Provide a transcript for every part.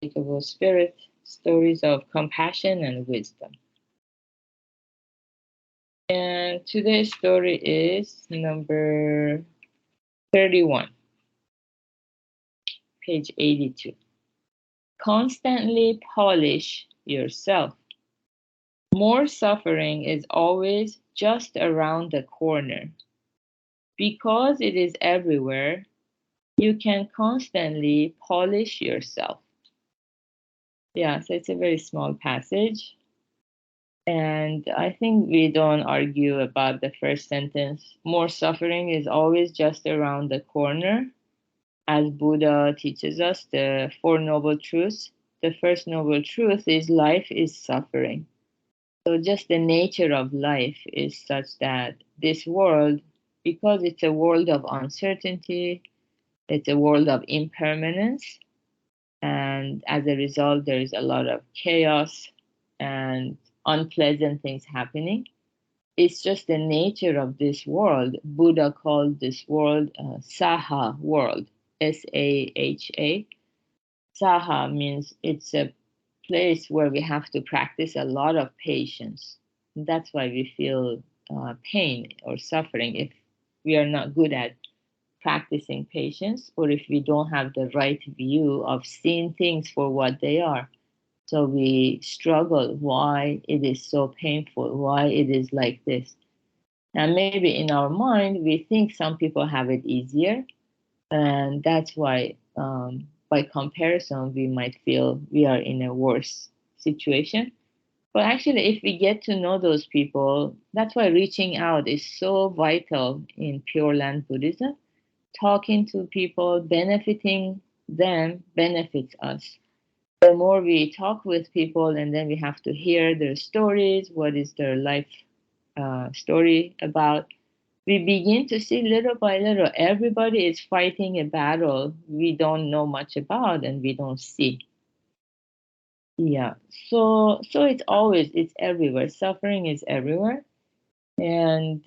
unshakable spirit, stories of compassion and wisdom. And today's story is number 31, page 82. Constantly polish yourself. More suffering is always just around the corner. Because it is everywhere, you can constantly polish yourself. Yeah, so it's a very small passage. And I think we don't argue about the first sentence. More suffering is always just around the corner. As Buddha teaches us, the Four Noble Truths, the first noble truth is life is suffering. So just the nature of life is such that this world, because it's a world of uncertainty, it's a world of impermanence, and as a result, there is a lot of chaos and unpleasant things happening. It's just the nature of this world. Buddha called this world Saha world, Saha. Saha means it's a place where we have to practice a lot of patience. That's why we feel pain or suffering if we are not good at practicing patience, or if we don't have the right view of seeing things for what they are. So we struggle why it is so painful, why it is like this. And maybe in our mind, we think some people have it easier. And that's why, by comparison, we might feel we are in a worse situation. But actually, if we get to know those people, that's why reaching out is so vital in Pure Land Buddhism. Talking to people, benefiting them benefits us. The more we talk with people and then we have to hear their stories, what is their life story about, we begin to see little by little everybody is fighting a battle we don't know much about and we don't see. Yeah, so it's everywhere. Suffering is everywhere, and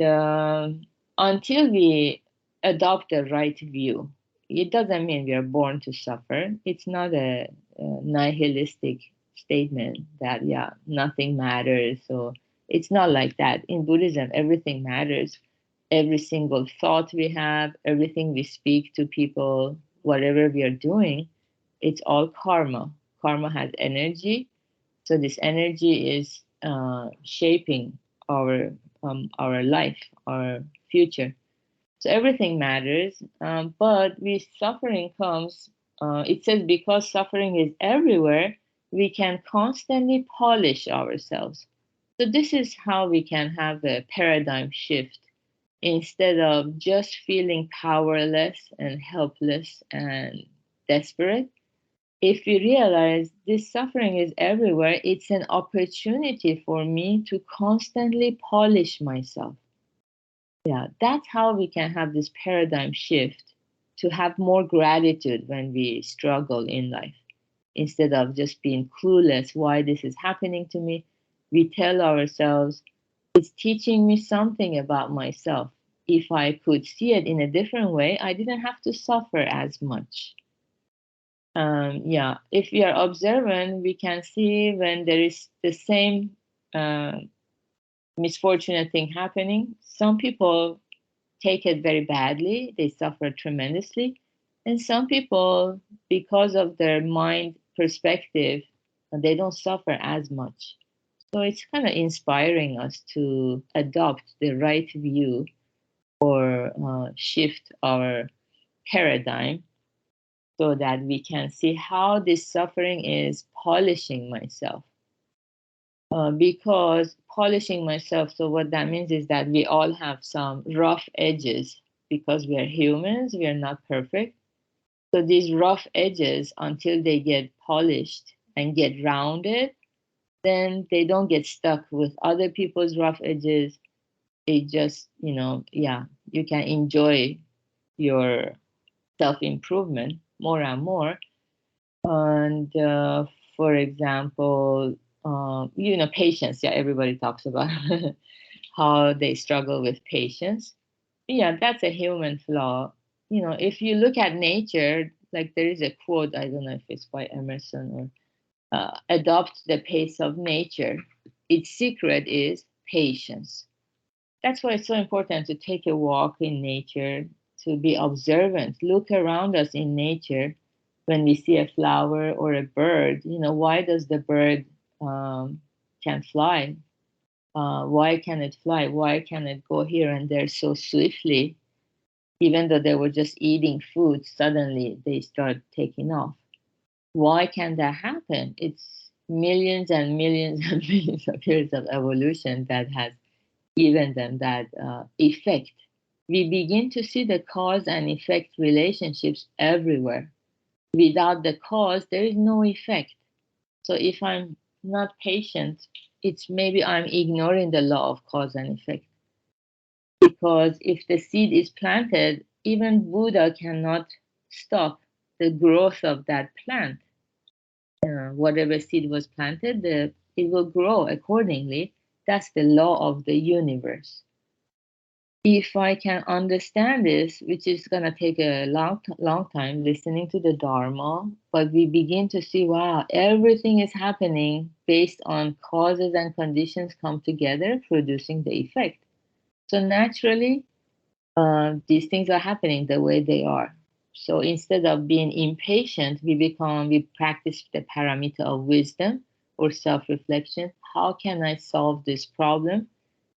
until we adopt the right view, it doesn't mean we are born to suffer. It's not a nihilistic statement that yeah nothing matters. So it's not like that. In Buddhism, everything matters. Every single thought we have, everything we speak to people, whatever we are doing, it's all karma. Karma has energy, so this energy is shaping our life, our future. So everything matters, but with suffering comes. It says because suffering is everywhere, we can constantly polish ourselves. So this is how we can have a paradigm shift. Instead of just feeling powerless and helpless and desperate, if we realize this suffering is everywhere, it's an opportunity for me to constantly polish myself. Yeah, that's how we can have this paradigm shift to have more gratitude when we struggle in life. Instead of just being clueless why this is happening to me, we tell ourselves, it's teaching me something about myself. If I could see it in a different way, I didn't have to suffer as much. Yeah, if we are observant, we can see when there is the same uh, misfortunate thing happening. Some people take it very badly, they suffer tremendously. And some people, because of their mind perspective, they don't suffer as much. So it's kind of inspiring us to adopt the right view or shift our paradigm so that we can see how this suffering is polishing myself. Because polishing myself, so what that means is that we all have some rough edges because we are humans, we are not perfect. So these rough edges, until they get polished and get rounded, then they don't get stuck with other people's rough edges. It just, yeah, you can enjoy your self improvement more and more. And for example, patience. Yeah, everybody talks about how they struggle with patience. Yeah, that's a human flaw. If you look at nature, like there is a quote, I don't know if it's by Emerson or adopt the pace of nature. Its secret is patience. That's why it's so important to take a walk in nature, to be observant, look around us in nature. When we see a flower or a bird, why does the bird can fly? Why can it fly? Why can it go here and there so swiftly? Even though they were just eating food, suddenly they start taking off. Why can that happen? It's millions and millions and millions of years of evolution that has given them that effect. We begin to see the cause and effect relationships everywhere. Without the cause, there is no effect. So if I'm not patient, it's maybe I'm ignoring the law of cause and effect. Because if the seed is planted, even Buddha cannot stop the growth of that plant. Whatever seed was planted, it will grow accordingly. That's the law of the universe. If I can understand this, which is going to take a long time listening to the Dharma, but we begin to see, wow, everything is happening based on causes and conditions come together, producing the effect. So naturally, these things are happening the way they are. So instead of being impatient, we practice the paramita of wisdom or self-reflection. How can I solve this problem?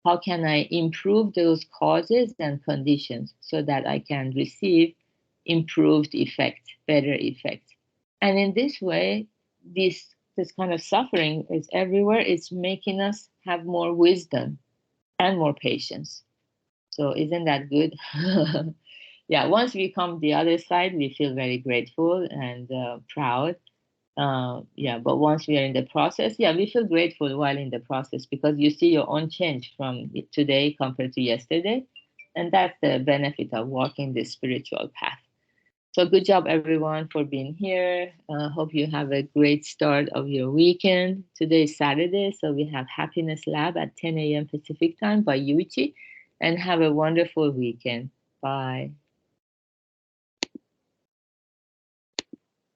How can I improve those causes and conditions so that I can receive improved effect, better effect? And in this way, this kind of suffering is everywhere. It's making us have more wisdom and more patience. So isn't that good? Yeah, once we come the other side, we feel very grateful and proud. Yeah, but once we are in the process, yeah, we feel grateful while in the process because you see your own change from today compared to yesterday. And that's the benefit of walking this spiritual path. So good job, everyone, for being here. Hope you have a great start of your weekend. Today is Saturday, so we have Happiness Lab at 10 a.m. Pacific time by Yuichi. And have a wonderful weekend. Bye.